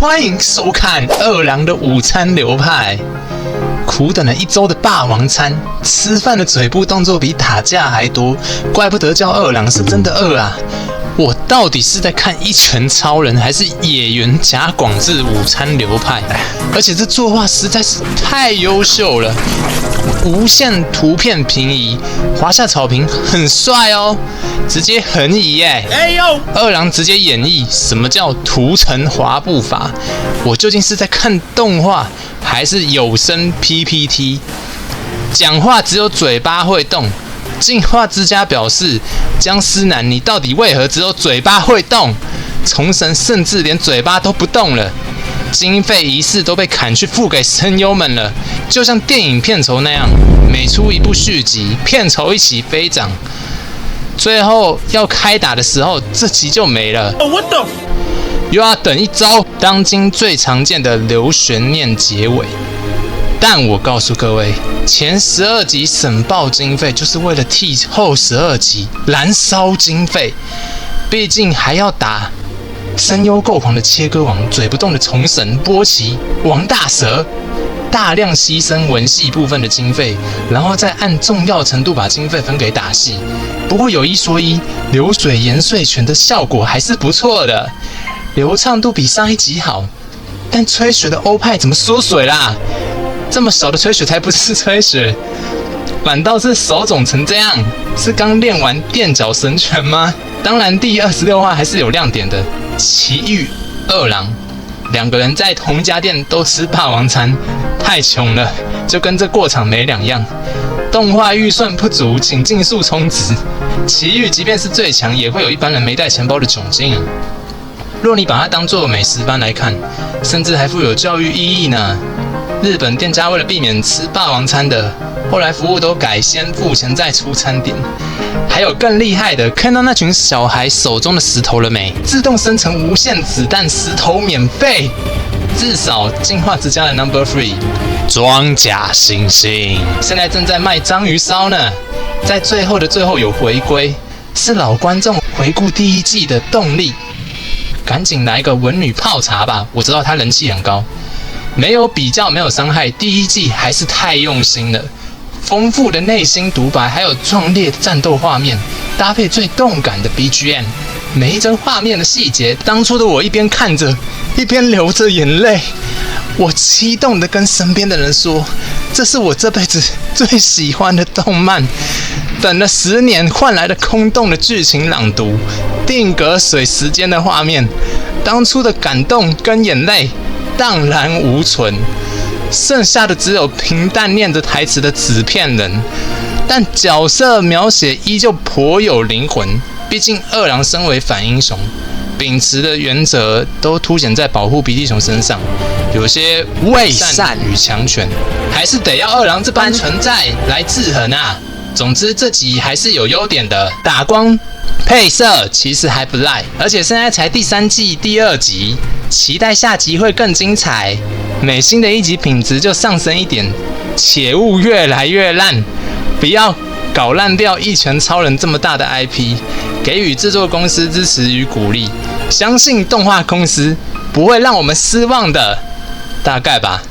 欢迎收看二郎的午餐流派。苦等了1周的霸王餐，吃饭的嘴部动作比打架还多，怪不得叫二郎是真的饿啊！我到底是在看一拳超人，还是野原贾广志午餐流派？而且这作画实在是太优秀了，无限图片平移，华夏草坪很帅哦，直接横移耶！二郎直接演绎什么叫图层滑步法。我究竟是在看动画，还是有声 PPT？ 讲话只有嘴巴会动。进化之家表示，僵尸男，你到底为何只有嘴巴会动？虫神甚至连嘴巴都不动了。经费仪式都被砍去付给声优们了，就像电影片酬那样，每出一部续集，片酬一起飞涨。最后要开打的时候，这集就没了。又要等1周，当今最常见的留悬念结尾。但我告诉各位，前12集省爆经费，就是为了替后12集燃烧经费。毕竟还要打声优够狂的切割王、嘴不动的虫神波奇、王大蛇，大量牺牲文戏部分的经费，然后再按重要程度把经费分给打戏。不过有一说一，流水盐碎拳的效果还是不错的，流畅度比上一集好。但吹雪的欧派怎么缩水啦？这么少的吹雪才不是吹雪，反倒是手肿成这样，是刚练完垫脚神拳吗？当然，第26话还是有亮点的。奇遇二郎2个人在同一家店都吃霸王餐，太穷了，就跟这过场没两样。动画预算不足，请尽速充值。奇遇即便是最强，也会有一般人没带钱包的窘境啊。若你把它当作美食班来看，甚至还富有教育意义呢。日本店家为了避免吃霸王餐的，后来服务都改先付钱再出餐点。还有更厉害的，看到那群小孩手中的石头了没？自动生成无限子弹，石头免费。至少进化之家的 No.3 装甲猩猩现在正在卖章鱼烧呢。在最后的最后有回归，是老观众回顾第1季的动力。赶紧来个文女泡茶吧，我知道她人气很高。没有比较，没有伤害，第1季还是太用心了。丰富的内心独白，还有壮烈的战斗画面，搭配最动感的 BGM， 每一帧画面的细节，当初的我一边看着，一边流着眼泪。我激动的跟身边的人说，这是我这辈子最喜欢的动漫。等了10年换来了空洞的剧情朗读，定格水时间的画面，当初的感动跟眼泪荡然无存，剩下的只有平淡念着台词的纸片人，但角色描写依旧颇有灵魂。毕竟二郎身为反英雄，秉持的原则都凸显在保护鼻涕熊身上，有些伪善与强权，还是得要二郎这般存在来制衡啊。总之这集还是有优点的，打光配色其实还不赖，而且现在才第3季第2集，期待下集会更精彩。每新的1集品质就上升一点，且勿越来越烂，不要搞烂掉一拳超人这么大的 IP， 给予制作公司支持与鼓励，相信动画公司不会让我们失望的，大概吧。